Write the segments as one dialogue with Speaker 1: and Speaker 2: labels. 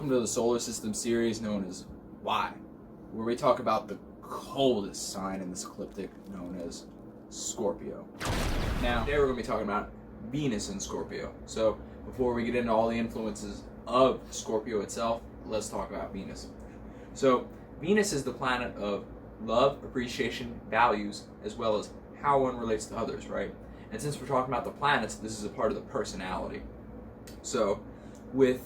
Speaker 1: Welcome to the solar system series known as Why, where we talk about the coldest sign in this ecliptic known as Scorpio. Now, today we're going to be talking about Venus in Scorpio. So, before we get into all the influences of Scorpio itself, let's talk about Venus. So, Venus is the planet of love, appreciation, values, as well as how one relates to others, right? And since we're talking about the planets, this is a part of the personality. So, with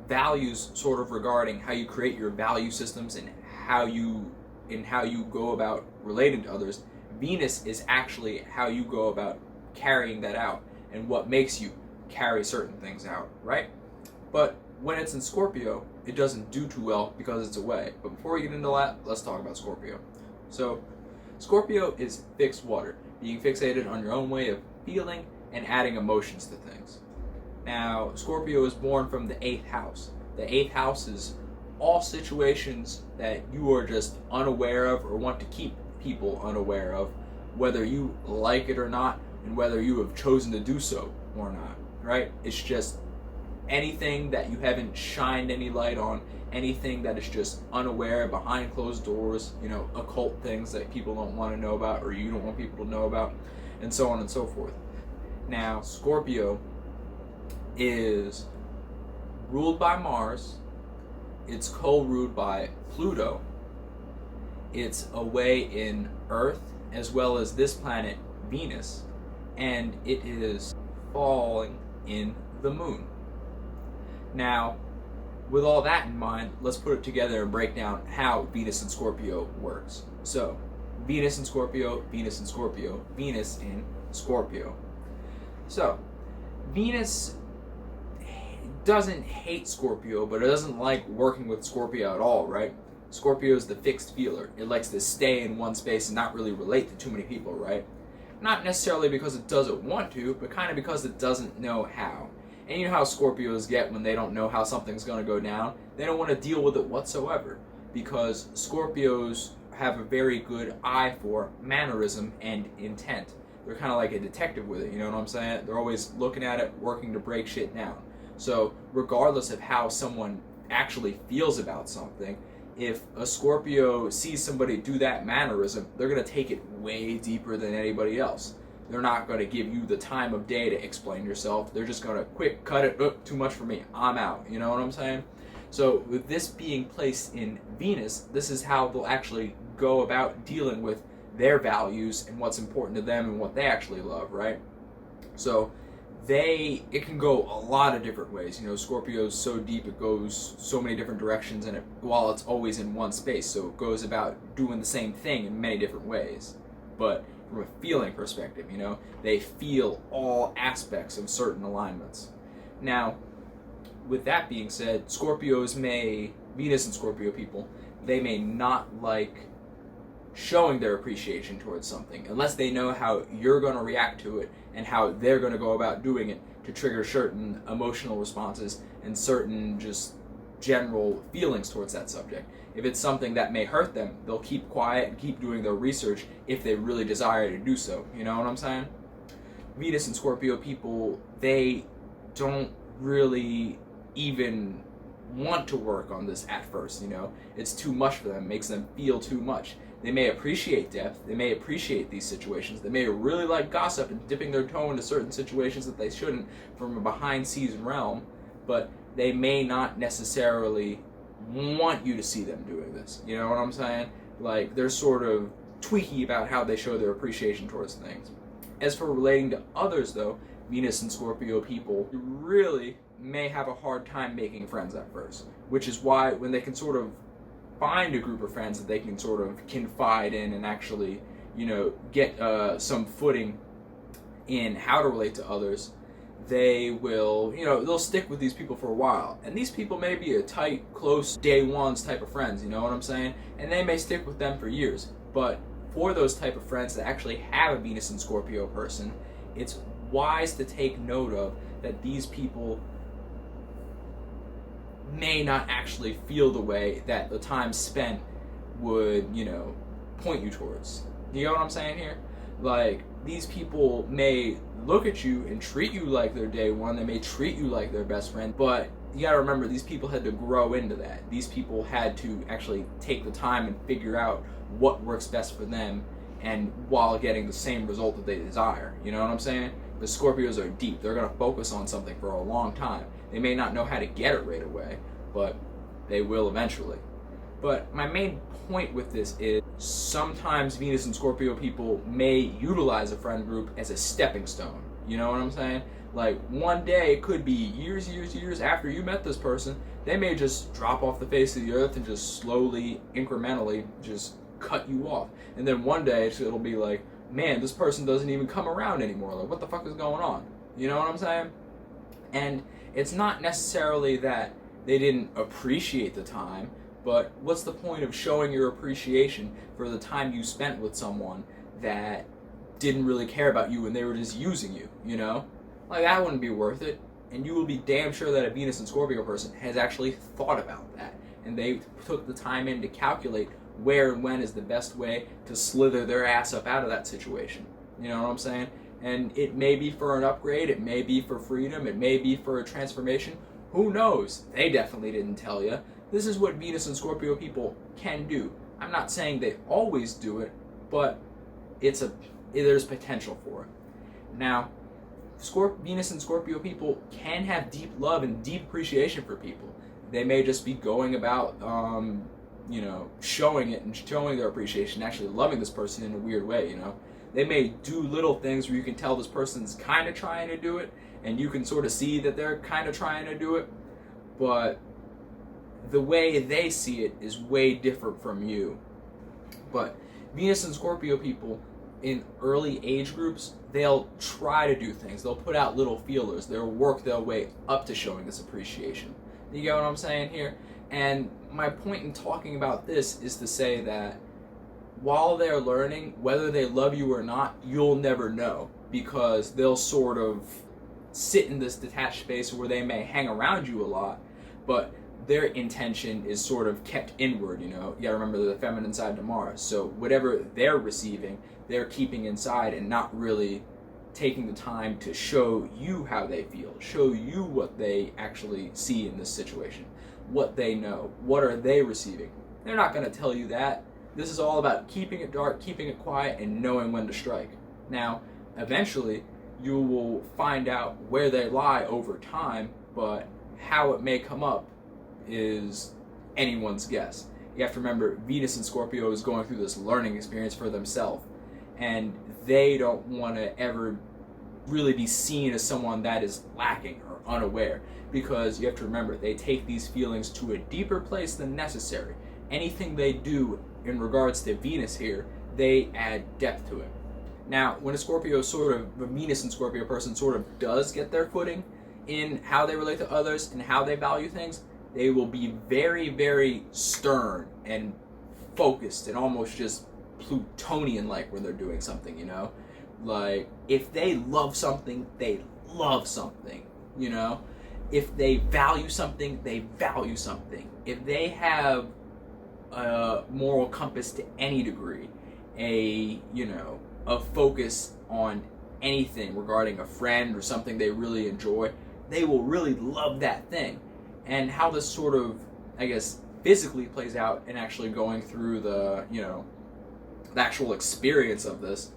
Speaker 1: values sort of regarding how you create your value systems and how you go about relating to others, Venus is actually how you go about carrying that out and what makes you carry certain things out, right? But when it's in Scorpio, it doesn't do too well because it's away. But before we get into that, let's talk about Scorpio. So, Scorpio is fixed water, being fixated on your own way of feeling and adding emotions to things. Now, Scorpio is born from the 8th house. The 8th house is all situations that you are just unaware of or want to keep people unaware of, whether you like it or not, and whether you have chosen to do so or not, right? It's just anything that you haven't shined any light on, anything that is just unaware, behind closed doors, occult things that people don't want to know about or you don't want people to know about, and so on and so forth. Now, Scorpio is ruled by Mars, it's co-ruled by Pluto, it's away in Earth as well as this planet Venus, and it is falling in the moon. Now, with all that in mind, let's put it together and break down how Venus in Scorpio works. So, Venus in Scorpio, Venus in Scorpio, Venus in Scorpio. So, Venus doesn't hate Scorpio, but it doesn't like working with Scorpio at all, right? Scorpio is the fixed feeler. It likes to stay in one space and not really relate to too many people, right? Not necessarily because it doesn't want to, but kind of because it doesn't know how. And you know how Scorpios get when they don't know how something's going to go down? They don't want to deal with it whatsoever, because Scorpios have a very good eye for mannerism and intent. They're kind of like a detective with it, you know what I'm saying? They're always looking at it, working to break shit down. So, regardless of how someone actually feels about something, if a Scorpio sees somebody do that mannerism, they're going to take it way deeper than anybody else. They're not going to give you the time of day to explain yourself. They're just going to quick cut it, too much for me, I'm out, you know what I'm saying? So, with this being placed in Venus, this is how they'll actually go about dealing with their values and what's important to them and what they actually love, right? So, it can go a lot of different ways. Scorpio's so deep, it goes so many different directions, and while it's always in one space, so it goes about doing the same thing in many different ways. But from a feeling perspective, they feel all aspects of certain alignments. Now, with that being said, Venus and Scorpio people, they may not like showing their appreciation towards something unless they know how you're going to react to it and how they're going to go about doing it to trigger certain emotional responses and certain just general feelings towards that subject. If it's something that may hurt them, they'll keep quiet and keep doing their research if they really desire to do so. You know what I'm saying? Venus and Scorpio people, they don't really even want to work on this at first, It's too much for them, it makes them feel too much. They may appreciate depth, they may appreciate these situations, they may really like gossip and dipping their toe into certain situations that they shouldn't from a behind-scenes realm, but they may not necessarily want you to see them doing this. You know what I'm saying? Like, they're sort of tweaky about how they show their appreciation towards things. As for relating to others, though, Venus and Scorpio people really may have a hard time making friends at first, which is why when they can sort of find a group of friends that they can sort of confide in and actually, get some footing in how to relate to others, they will, they'll stick with these people for a while. And these people may be a tight, close, day ones type of friends, you know what I'm saying? And they may stick with them for years. But for those type of friends that actually have a Venus and Scorpio person, it's wise to take note of that these people may not actually feel the way that the time spent would, point you towards. You know what I'm saying here? Like, these people may look at you and treat you like their day one, they may treat you like their best friend, but you gotta remember, these people had to grow into that. These people had to actually take the time and figure out what works best for them, and while getting the same result that they desire. You know what I'm saying? The Scorpios are deep. They're gonna focus on something for a long time. They may not know how to get it right away, but they will eventually. But my main point with this is sometimes Venus and Scorpio people may utilize a friend group as a stepping stone. You know what I'm saying? Like, one day, it could be years after you met this person, they may just drop off the face of the earth and just slowly, incrementally, just cut you off. And then one day, it'll be like, man, this person doesn't even come around anymore. Like, what the fuck is going on? You know what I'm saying? And it's not necessarily that they didn't appreciate the time, but what's the point of showing your appreciation for the time you spent with someone that didn't really care about you and they were just using you, you know? Like, that wouldn't be worth it. And you will be damn sure that a Venus and Scorpio person has actually thought about that. And they took the time in to calculate where and when is the best way to slither their ass up out of that situation. You know what I'm saying? And it may be for an upgrade, it may be for freedom, it may be for a transformation. Who knows? They definitely didn't tell you. This is what Venus and Scorpio people can do. I'm not saying they always do it, but there's potential for it. Now, Venus and Scorpio people can have deep love and deep appreciation for people. They may just be going about, showing it and showing their appreciation, actually loving this person in a weird way, you know. They may do little things where you can tell this person's kind of trying to do it, and you can sort of see that they're kind of trying to do it, but the way they see it is way different from you. But Venus and Scorpio people in early age groups, they'll try to do things. They'll put out little feelers. They'll work their way up to showing this appreciation. You get what I'm saying here? And my point in talking about this is to say that while they're learning, whether they love you or not, you'll never know, because they'll sort of sit in this detached space where they may hang around you a lot, but their intention is sort of kept inward, you know. You gotta remember the feminine side to Mars. So whatever they're receiving, they're keeping inside and not really taking the time to show you how they feel, show you what they actually see in this situation, what they know, what are they receiving. They're not gonna tell you that. This is all about keeping it dark, keeping it quiet, and knowing when to strike. Now, eventually, you will find out where they lie over time, but how it may come up is anyone's guess. You have to remember, Venus and Scorpio is going through this learning experience for themselves, and they don't want to ever really be seen as someone that is lacking or unaware, because you have to remember, they take these feelings to a deeper place than necessary. Anything they do in regards to Venus here, they add depth to it. Now, when a Venus and Scorpio person sort of does get their footing in how they relate to others and how they value things, they will be very, very stern and focused and almost just Plutonian-like when they're doing something, you know? Like, if they love something, they love something, you know? If they value something, they value something. If they have a moral compass to any degree, a focus on anything regarding a friend or something they really enjoy, they will really love that thing. And how this sort of, I guess, physically plays out and actually going through the actual experience of this,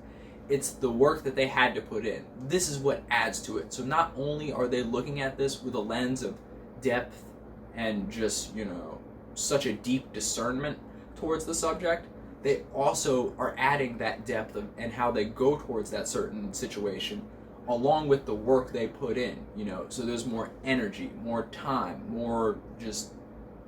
Speaker 1: it's the work that they had to put in. This is what adds to it. So not only are they looking at this with a lens of depth and just, such a deep discernment towards the subject, they also are adding that depth and how they go towards that certain situation along with the work they put in, so there's more energy, more time, more just,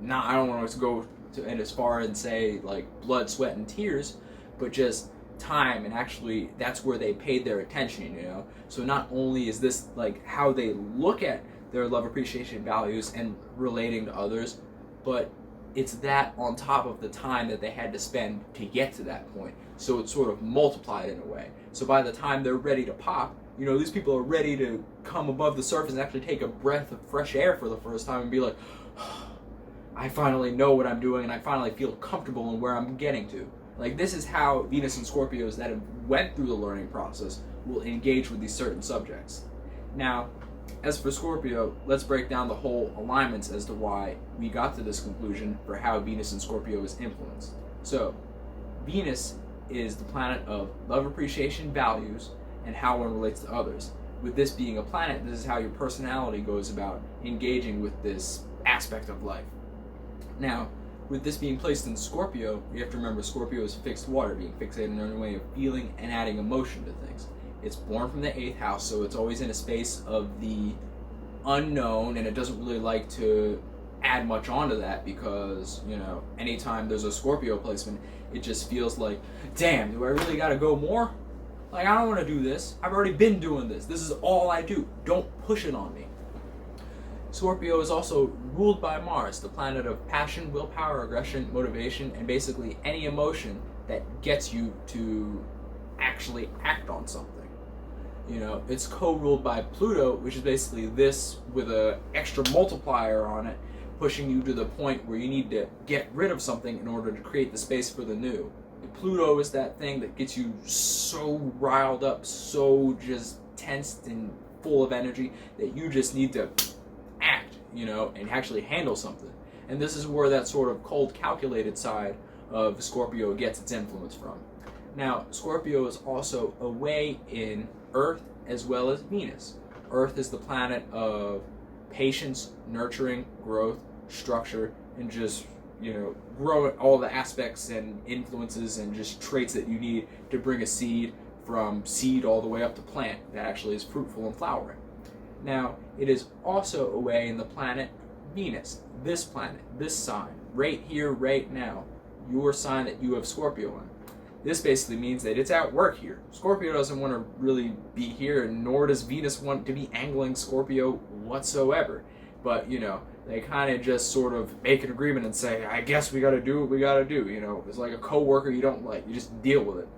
Speaker 1: I don't want to go as far and say like blood, sweat, and tears, but just time, and actually that's where they paid their attention, So not only is this like how they look at their love, appreciation, values, and relating to others, but it's that on top of the time that they had to spend to get to that point. So it's sort of multiplied in a way. So by the time they're ready to pop, these people are ready to come above the surface and actually take a breath of fresh air for the first time and be like, I finally know what I'm doing and I finally feel comfortable in where I'm getting to. Like, this is how Venus and Scorpios that have went through the learning process will engage with these certain subjects. Now, As for Scorpio, let's break down the whole alignments as to why we got to this conclusion for how Venus and Scorpio is influenced. So, Venus is the planet of love, appreciation, values, and how one relates to others. With this being a planet, this is how your personality goes about engaging with this aspect of life. Now, with this being placed in Scorpio, you have to remember Scorpio is fixed water, being fixated in a way of feeling and adding emotion to things. It's born from the 8th house, so it's always in a space of the unknown, and it doesn't really like to add much onto that because, anytime there's a Scorpio placement, it just feels like, damn, do I really gotta go more? Like, I don't want to do this. I've already been doing this. This is all I do. Don't push it on me. Scorpio is also ruled by Mars, the planet of passion, willpower, aggression, motivation, and basically any emotion that gets you to actually act on something. It's co-ruled by Pluto, which is basically this with an extra multiplier on it, pushing you to the point where you need to get rid of something in order to create the space for the new. Pluto is that thing that gets you so riled up, so just tensed and full of energy that you just need to act, and actually handle something. And this is where that sort of cold, calculated side of Scorpio gets its influence from. Now, Scorpio is also away in Earth as well as Venus. Earth is the planet of patience, nurturing, growth, structure, and just grow all the aspects and influences and just traits that you need to bring a seed from seed all the way up to plant that actually is fruitful and flowering. Now, it is also away in the planet Venus, this planet, this sign, right here, right now, your sign that you have Scorpio in. This basically means that it's at work here. Scorpio doesn't want to really be here, and nor does Venus want to be angling Scorpio whatsoever. But, they kind of just sort of make an agreement and say, I guess we got to do what we got to do. It's like a coworker you don't like. You just deal with it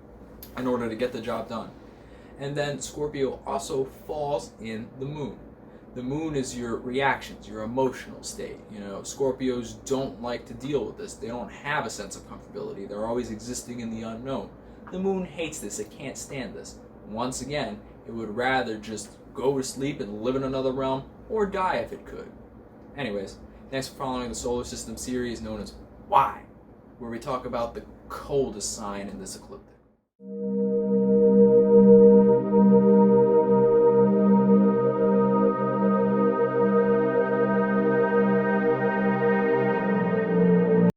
Speaker 1: in order to get the job done. And then Scorpio also falls in the moon. The moon is your reactions, your emotional state. Scorpios don't like to deal with this. They don't have a sense of comfortability. They're always existing in the unknown. The moon hates this. It can't stand this. Once again, it would rather just go to sleep and live in another realm or die if it could. Anyways, thanks for following the solar system series known as Why, where we talk about the coldest sign in this ecliptic.